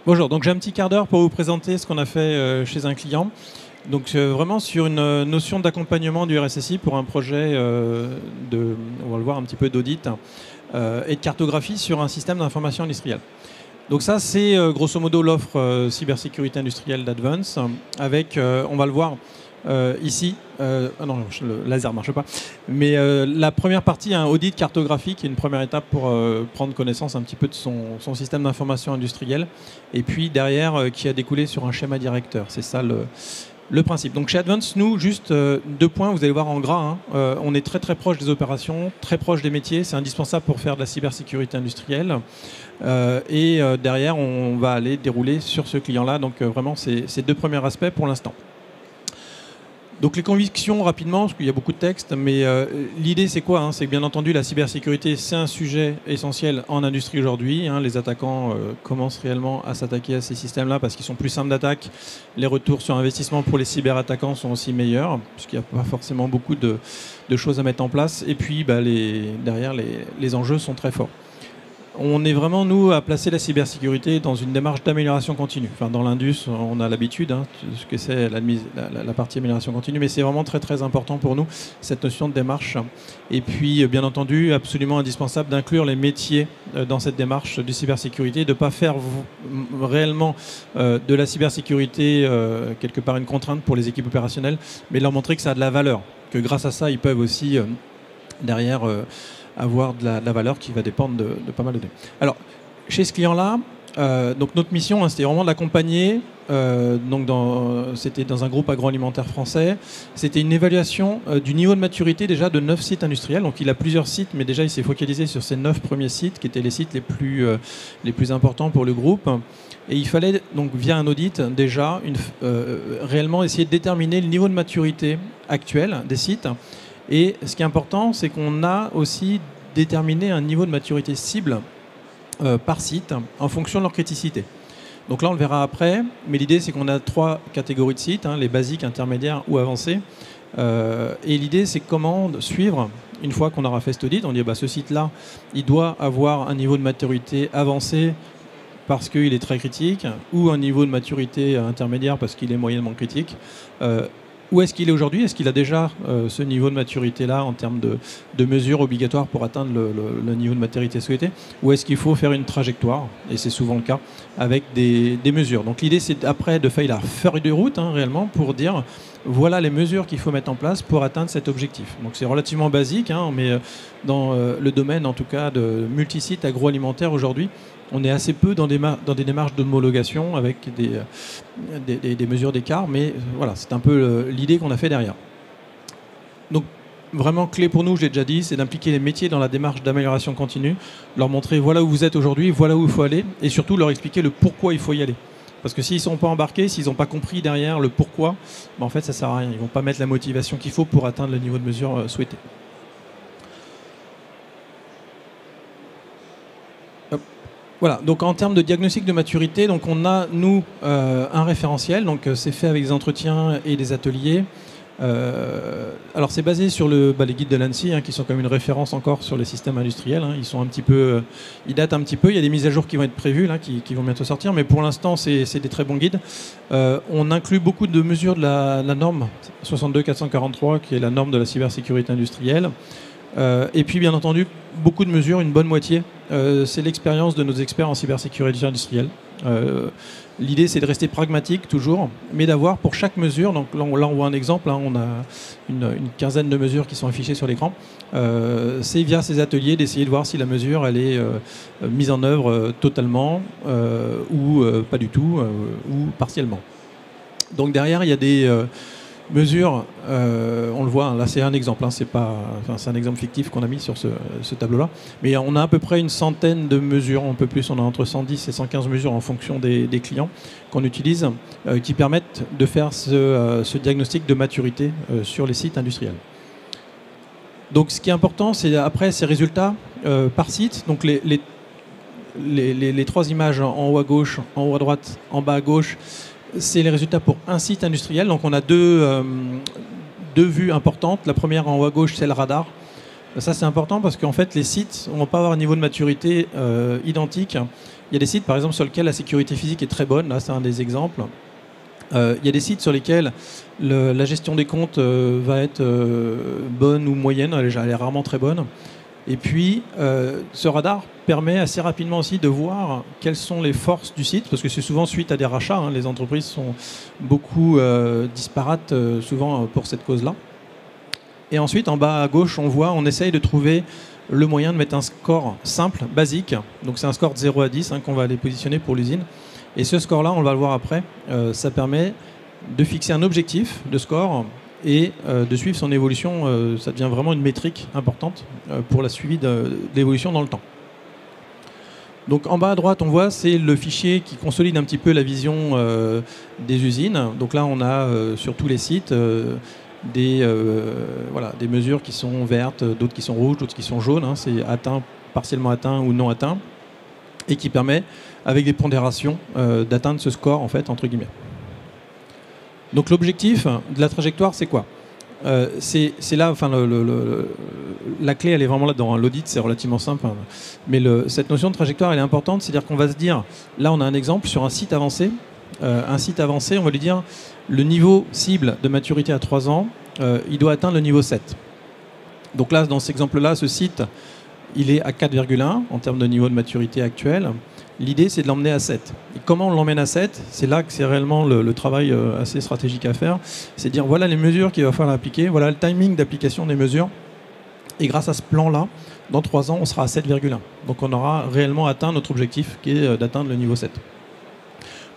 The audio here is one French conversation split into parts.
Bonjour, donc j'ai un petit quart d'heure pour vous présenter ce qu'on a fait chez un client. Donc vraiment sur une notion d'accompagnement du RSSI pour un projet on va le voir un petit peu d'audit et de cartographie sur un système d'information industrielle. Donc ça c'est grosso modo l'offre cybersécurité industrielle d'Advance avec, on va le voir ici, non le laser ne marche pas, mais la première partie, un audit cartographique, une première étape pour prendre connaissance un petit peu de son système d'information industrielle, et puis derrière qui a découlé sur un schéma directeur. C'est ça le principe. Donc chez Advance, nous, juste 2 points, vous allez voir en gras, on est très très proche des opérations, très proche des métiers, c'est indispensable pour faire de la cybersécurité industrielle. Et derrière, on va aller dérouler sur ce client-là. Donc vraiment, c'est ces 2 premiers aspects pour l'instant. Donc les convictions rapidement, parce qu'il y a beaucoup de textes, mais l'idée c'est quoi c'est que bien entendu la cybersécurité c'est un sujet essentiel en industrie aujourd'hui. Les attaquants commencent réellement à s'attaquer à ces systèmes-là parce qu'ils sont plus simples d'attaque. Les retours sur investissement pour les cyberattaquants sont aussi meilleurs, puisqu'il n'y a pas forcément beaucoup de choses à mettre en place. Et puis derrière les enjeux sont très forts. On est vraiment, nous, à placer la cybersécurité dans une démarche d'amélioration continue. Enfin, dans l'Indus, on a l'habitude, ce que c'est la partie amélioration continue, mais c'est vraiment très très important pour nous, cette notion de démarche. Et puis, bien entendu, absolument indispensable d'inclure les métiers dans cette démarche de cybersécurité, de ne pas faire réellement de la cybersécurité quelque part une contrainte pour les équipes opérationnelles, mais de leur montrer que ça a de la valeur, que grâce à ça, ils peuvent aussi, derrière... avoir de la valeur qui va dépendre de pas mal de données. Alors, chez ce client-là, donc notre mission, c'était vraiment de l'accompagner. C'était dans un groupe agroalimentaire français. C'était une évaluation du niveau de maturité déjà de 9 sites industriels. Donc il a plusieurs sites, mais déjà il s'est focalisé sur ces 9 premiers sites qui étaient les sites les plus importants pour le groupe. Et il fallait donc via un audit déjà réellement essayer de déterminer le niveau de maturité actuel des sites. Et ce qui est important, c'est qu'on a aussi déterminé un niveau de maturité cible par site en fonction de leur criticité. Donc là, on le verra après, mais l'idée, c'est qu'on a 3 catégories de sites, les basiques, intermédiaires ou avancés. Et l'idée, c'est comment suivre, une fois qu'on aura fait cet audit, on dit ce site-là, il doit avoir un niveau de maturité avancé parce qu'il est très critique, ou un niveau de maturité intermédiaire parce qu'il est moyennement critique. Où est-ce qu'il est aujourd'hui? Est-ce qu'il a déjà ce niveau de maturité-là en termes de mesures obligatoires pour atteindre le niveau de maturité souhaité? Ou est-ce qu'il faut faire une trajectoire? Et c'est souvent le cas, avec des mesures. Donc l'idée, c'est après de faire la feuille de route, réellement, pour dire voilà les mesures qu'il faut mettre en place pour atteindre cet objectif. Donc c'est relativement basique, mais dans le domaine, en tout cas, de multisites agroalimentaires aujourd'hui, on est assez peu dans des démarches d'homologation avec des mesures d'écart, mais voilà, c'est un peu l'idée qu'on a fait derrière. Donc, vraiment clé pour nous, je l'ai déjà dit, c'est d'impliquer les métiers dans la démarche d'amélioration continue, leur montrer voilà où vous êtes aujourd'hui, voilà où il faut aller, et surtout leur expliquer le pourquoi il faut y aller. Parce que s'ils ne sont pas embarqués, s'ils n'ont pas compris derrière le pourquoi, en fait, ça ne sert à rien. Ils ne vont pas mettre la motivation qu'il faut pour atteindre le niveau de mesure souhaité. Voilà, donc en termes de diagnostic de maturité, donc on a, nous, un référentiel, donc c'est fait avec des entretiens et des ateliers. Alors c'est basé sur les guides de l'ANSSI, qui sont comme une référence encore sur les systèmes industriels. Ils sont un petit peu, ils datent un petit peu, il y a des mises à jour qui vont être prévues, là, qui vont bientôt sortir, mais pour l'instant c'est des très bons guides. On inclut beaucoup de mesures de la norme 62443, qui est la norme de la cybersécurité industrielle. Et puis bien entendu beaucoup de mesures, une bonne moitié, c'est l'expérience de nos experts en cybersécurité industrielle. L'idée c'est de rester pragmatique toujours, mais d'avoir pour chaque mesure, donc là on voit un exemple, on a une quinzaine de mesures qui sont affichées sur l'écran, c'est via ces ateliers d'essayer de voir si la mesure elle est mise en œuvre totalement ou pas du tout, ou partiellement. Donc derrière il y a des mesures, on le voit, là c'est un exemple, c'est un exemple fictif qu'on a mis sur ce tableau-là, mais on a à peu près une centaine de mesures, un peu plus, on a entre 110 et 115 mesures en fonction des clients qu'on utilise, qui permettent de faire ce diagnostic de maturité sur les sites industriels. Donc ce qui est important, c'est après ces résultats par site, donc les 3 images en haut à gauche, en haut à droite, en bas à gauche, c'est les résultats pour un site industriel. Donc on a deux vues importantes. La première en haut à gauche, c'est le radar. Ça c'est important parce qu'en fait les sites ne vont pas avoir un niveau de maturité identique Il y a des sites, par exemple, sur lesquels la sécurité physique est très bonne. Là, c'est un des exemples. Il y a des sites sur lesquels la gestion des comptes va être bonne ou moyenne. Elle est rarement très bonne. Et puis, ce radar permet assez rapidement aussi de voir quelles sont les forces du site, parce que c'est souvent suite à des rachats. Hein, les entreprises sont beaucoup disparates, souvent pour cette cause-là. Et ensuite, en bas à gauche, on essaye de trouver le moyen de mettre un score simple, basique. Donc c'est un score de 0 à 10 qu'on va aller positionner pour l'usine. Et ce score-là, on va le voir après, ça permet de fixer un objectif de score et de suivre son évolution. Ça devient vraiment une métrique importante pour la suivi de l'évolution dans le temps. Donc en bas à droite, on voit, c'est le fichier qui consolide un petit peu la vision des usines. Donc là, on a sur tous les sites des mesures qui sont vertes, d'autres qui sont rouges, d'autres qui sont jaunes. Hein, c'est atteint, partiellement atteint ou non atteint. Et qui permet, avec des pondérations, d'atteindre ce score, en fait, entre guillemets. Donc l'objectif de la trajectoire, c'est quoi ? C'est là, enfin, la clé, elle est vraiment là-dedans. Hein. L'audit, c'est relativement simple. Hein. Mais cette notion de trajectoire, elle est importante. C'est-à-dire qu'on va se dire, là, on a un exemple sur un site avancé. Un site avancé, on va lui dire, le niveau cible de maturité à 3 ans, il doit atteindre le niveau 7. Donc là, dans cet exemple-là, ce site, il est à 4,1 en termes de niveau de maturité actuel. L'idée, c'est de l'emmener à 7. Et comment on l'emmène à 7 ? C'est là que c'est réellement le travail assez stratégique à faire. C'est de dire, voilà les mesures qu'il va falloir appliquer, voilà le timing d'application des mesures. Et grâce à ce plan-là, dans 3 ans, on sera à 7,1. Donc on aura réellement atteint notre objectif qui est d'atteindre le niveau 7.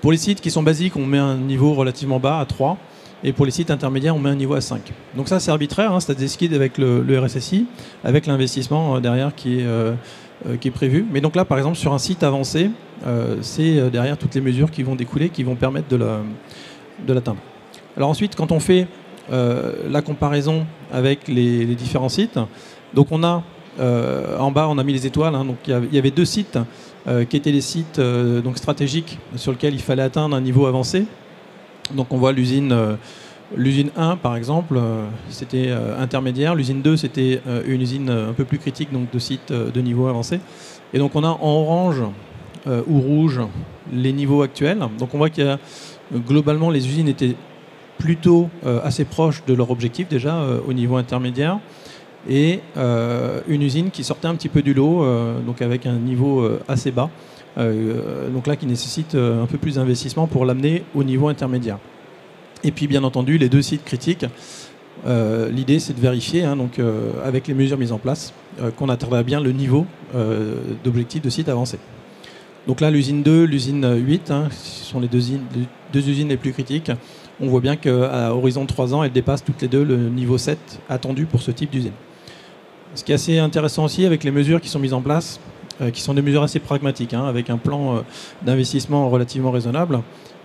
Pour les sites qui sont basiques, on met un niveau relativement bas à 3. Et pour les sites intermédiaires, on met un niveau à 5. Donc ça, c'est arbitraire, hein, c'est décidé avec le RSSI, avec l'investissement derrière qui est prévu. Mais donc là, par exemple, sur un site avancé, c'est derrière toutes les mesures qui vont découler, qui vont permettre de l'atteindre. Alors ensuite, quand on fait la comparaison avec les différents sites, donc on a, en bas, on a mis les étoiles. Hein, donc il y avait 2 sites qui étaient des sites donc stratégiques sur lesquels il fallait atteindre un niveau avancé. Donc on voit l'usine 1 par exemple, c'était intermédiaire. L'usine 2 c'était une usine un peu plus critique, donc de site de niveau avancé. Et donc on a en orange ou rouge les niveaux actuels. Donc on voit qu'il y a globalement les usines étaient plutôt assez proches de leur objectif déjà au niveau intermédiaire. Et une usine qui sortait un petit peu du lot, donc avec un niveau assez bas. Donc là qui nécessite un peu plus d'investissement pour l'amener au niveau intermédiaire. Et puis bien entendu les 2 sites critiques, l'idée c'est de vérifier donc, avec les mesures mises en place qu'on atteindra bien le niveau d'objectif de site avancé. Donc là l'usine 2, l'usine 8, ce sont les deux usines les plus critiques. On voit bien qu'à horizon de 3 ans, elles dépassent toutes les deux le niveau 7 attendu pour ce type d'usine. Ce qui est assez intéressant aussi avec les mesures qui sont mises en place, qui sont des mesures assez pragmatiques, avec un plan d'investissement relativement raisonnable.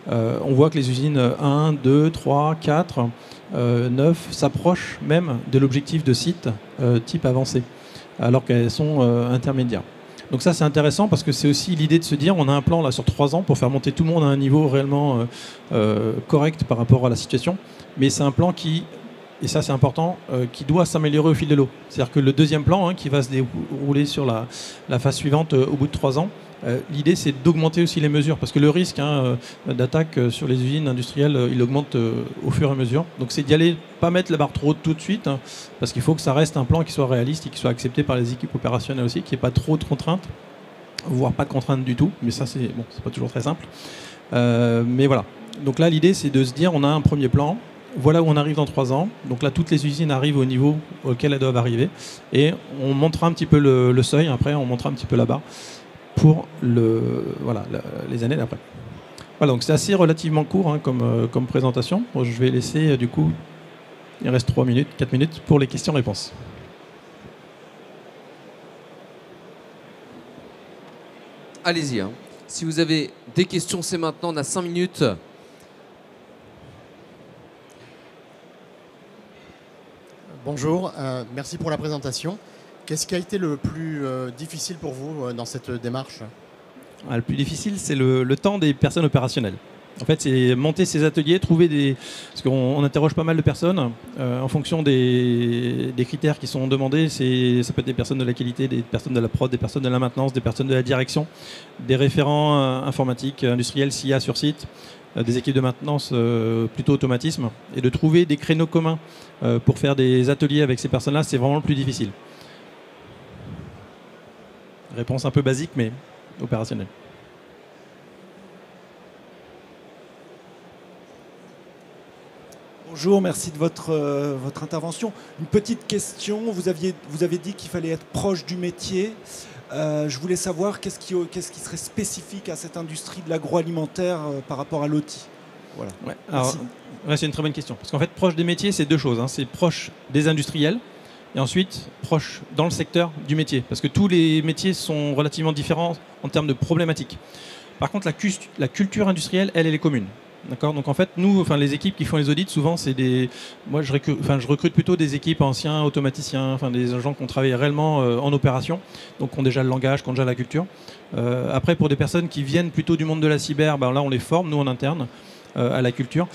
On voit que les usines 1, 2, 3, 4, 9 s'approchent même de l'objectif de site type avancé, alors qu'elles sont intermédiaires. Donc ça c'est intéressant parce que c'est aussi l'idée de se dire on a un plan là sur 3 ans pour faire monter tout le monde à un niveau réellement correct par rapport à la situation, mais c'est un plan qui, et ça c'est important, qui doit s'améliorer au fil de l'eau. C'est-à-dire que le deuxième plan qui va se dérouler sur la phase suivante au bout de 3 ans, l'idée c'est d'augmenter aussi les mesures parce que le risque d'attaque sur les usines industrielles il augmente au fur et à mesure. Donc c'est d'y aller, pas mettre la barre trop haute tout de suite parce qu'il faut que ça reste un plan qui soit réaliste et qui soit accepté par les équipes opérationnelles aussi, qu'il n'y ait pas trop de contraintes, voire pas de contraintes du tout, mais ça c'est pas toujours très simple. Mais voilà. Donc là l'idée c'est de se dire on a un premier plan. Voilà où on arrive dans 3 ans. Donc là, toutes les usines arrivent au niveau auquel elles doivent arriver. Et on montrera un petit peu le seuil. Après, on montrera un petit peu la barre pour les années d'après. Voilà, donc c'est assez relativement court comme présentation. Bon, je vais laisser, du coup, il reste 4 minutes pour les questions-réponses. Allez-y. Si vous avez des questions, c'est maintenant. On a 5 minutes. Bonjour, merci pour la présentation. Qu'est-ce qui a été le plus difficile pour vous dans cette démarche ? Le plus difficile, c'est le temps des personnes opérationnelles. En fait, c'est monter ces ateliers, trouver des... Parce qu'on interroge pas mal de personnes en fonction des critères qui sont demandés. Ça peut être des personnes de la qualité, des personnes de la prod, des personnes de la maintenance, des personnes de la direction, des référents informatiques, industriels, SIA sur site, des équipes de maintenance plutôt automatisme. Et de trouver des créneaux communs pour faire des ateliers avec ces personnes-là, c'est vraiment le plus difficile. Réponse un peu basique, mais opérationnelle. Bonjour, merci de votre intervention. Une petite question, vous avez dit qu'il fallait être proche du métier. Je voulais savoir qu'est-ce qui serait spécifique à cette industrie de l'agroalimentaire par rapport à l'OT. Voilà. Ouais, c'est une très bonne question. Parce qu'en fait, proche des métiers, c'est deux choses. C'est proche des industriels et ensuite proche dans le secteur du métier. Parce que tous les métiers sont relativement différents en termes de problématiques. Par contre, la culture industrielle, elle est commune. D'accord. Donc en fait, nous, les équipes qui font les audits, souvent, c'est des. Moi, je recrute plutôt des équipes anciens automaticiens, des gens qui ont travaillé réellement en opération, donc qui ont déjà le langage, qui ont déjà la culture. Après, pour des personnes qui viennent plutôt du monde de la cyber, là, on les forme, nous, en interne, à la culture.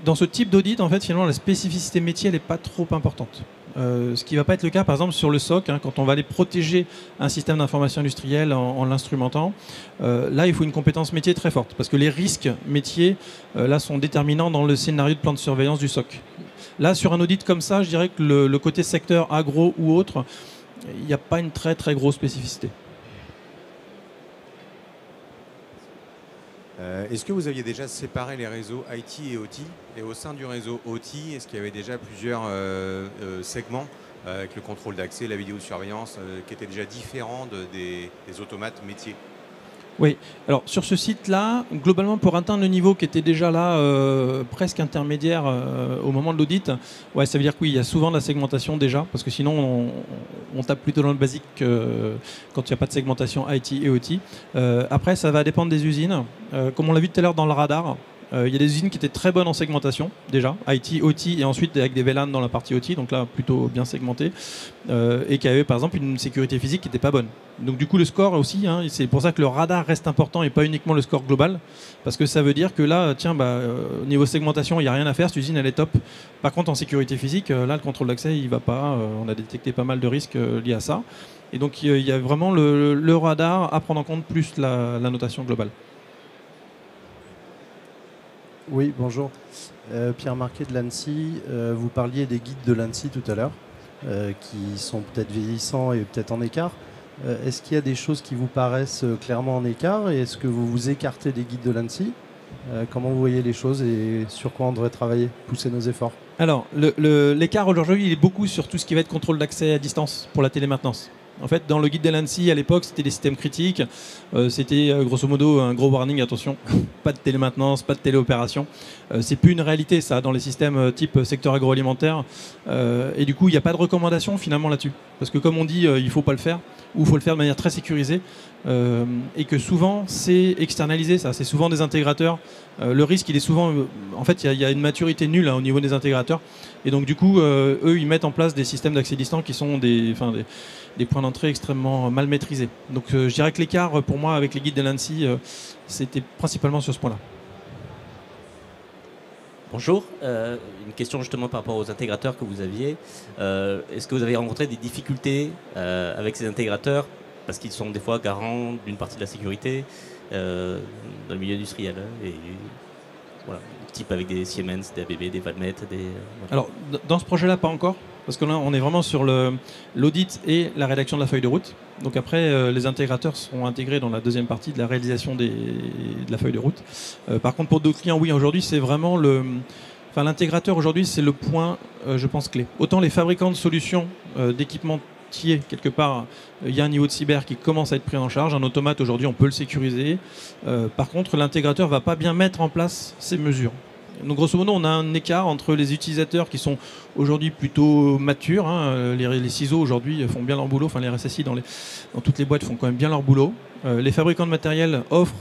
Dans ce type d'audit, en fait, finalement, la spécificité métier, elle n'est pas trop importante. Ce qui ne va pas être le cas, par exemple, sur le SOC, quand on va aller protéger un système d'information industrielle en l'instrumentant. Là, il faut une compétence métier très forte, parce que les risques métiers, là, sont déterminants dans le scénario de plan de surveillance du SOC. Là, sur un audit comme ça, je dirais que le côté secteur agro ou autre, il n'y a pas une très, très grosse spécificité. Est-ce que vous aviez déjà séparé les réseaux IT et OT? Et au sein du réseau OT, est-ce qu'il y avait déjà plusieurs segments avec le contrôle d'accès, la vidéosurveillance, qui étaient déjà différents des automates métiers? Oui, alors sur ce site-là, globalement, pour atteindre le niveau qui était déjà là, presque intermédiaire au moment de l'audit, ouais, ça veut dire que oui, il y a souvent de la segmentation déjà, parce que sinon on tape plutôt dans le basique quand il n'y a pas de segmentation IT et OT. Après, ça va dépendre des usines. Comme on l'a vu tout à l'heure dans le radar, il y a des usines qui étaient très bonnes en segmentation, déjà, IT, OT, et ensuite avec des VLAN dans la partie OT, donc là, plutôt bien segmenté, et qui avaient par exemple une sécurité physique qui n'était pas bonne. Donc du coup, le score aussi, c'est pour ça que le radar reste important et pas uniquement le score global, parce que ça veut dire que là, au niveau segmentation, il n'y a rien à faire, cette usine, elle est top. Par contre, en sécurité physique, là, le contrôle d'accès, il ne va pas, on a détecté pas mal de risques liés à ça. Et donc, il y a vraiment le radar à prendre en compte, plus la notation globale. Oui, bonjour. Pierre Marquet de l'ANSSI. Vous parliez des guides de l'ANSSI tout à l'heure, qui sont peut-être vieillissants et peut-être en écart. Est-ce qu'il y a des choses qui vous paraissent clairement en écart et est-ce que vous vous écartez des guides de l'ANSSI? Comment vous voyez les choses et sur quoi on devrait travailler, pousser nos efforts? Alors, l'écart aujourd'hui, il est beaucoup sur tout ce qui va être contrôle d'accès à distance pour la télémaintenance. En fait, dans le guide de l'ANSSI, à l'époque, c'était des systèmes critiques. C'était grosso modo un gros warning, attention, pas de télémaintenance, pas de téléopération. C'est plus une réalité, ça, dans les systèmes type secteur agroalimentaire. Et du coup, il n'y a pas de recommandation finalement là-dessus. Parce que comme on dit, il ne faut pas le faire, ou il faut le faire de manière très sécurisée. Et que souvent, c'est externalisé, ça. C'est souvent des intégrateurs. Le risque, il est souvent... en fait, il y a une maturité nulle au niveau des intégrateurs. Et donc, du coup, eux, ils mettent en place des systèmes d'accès distant qui sont des points d'entrée extrêmement mal maîtrisés. Donc, je dirais que l'écart, pour moi, avec les guides de l'ANSSI, c'était principalement sur ce point-là. Bonjour, une question justement par rapport aux intégrateurs que vous aviez. Est-ce que vous avez rencontré des difficultés avec ces intégrateurs parce qu'ils sont des fois garants d'une partie de la sécurité dans le milieu industriel et voilà, type avec des Siemens, des ABB, des Valmet, voilà. Alors, dans ce projet-là, pas encore, parce que là, on est vraiment sur l'audit et la rédaction de la feuille de route. Donc après, les intégrateurs seront intégrés dans la deuxième partie de la réalisation de la feuille de route. Par contre, pour d'autres clients, oui, aujourd'hui, c'est vraiment l'intégrateur, aujourd'hui, c'est le point, je pense, clé. Autant les fabricants de solutions d'équipementiers, quelque part, il y a un niveau de cyber qui commence à être pris en charge. Un automate, aujourd'hui, on peut le sécuriser. Par contre, l'intégrateur ne va pas bien mettre en place ces mesures. Donc grosso modo, on a un écart entre les utilisateurs qui sont aujourd'hui plutôt matures. Les ciseaux aujourd'hui font bien leur boulot, enfin les RSSI dans toutes les boîtes font quand même bien leur boulot. Les fabricants de matériel offrent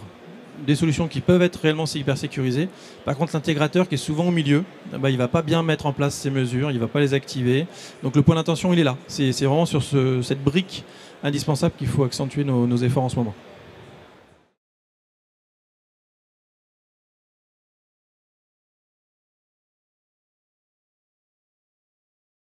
des solutions qui peuvent être réellement hyper sécurisées. Par contre, l'intégrateur qui est souvent au milieu, il ne va pas bien mettre en place ces mesures, il ne va pas les activer. Donc le point d'attention, il est là. C'est vraiment sur cette brique indispensable qu'il faut accentuer nos efforts en ce moment.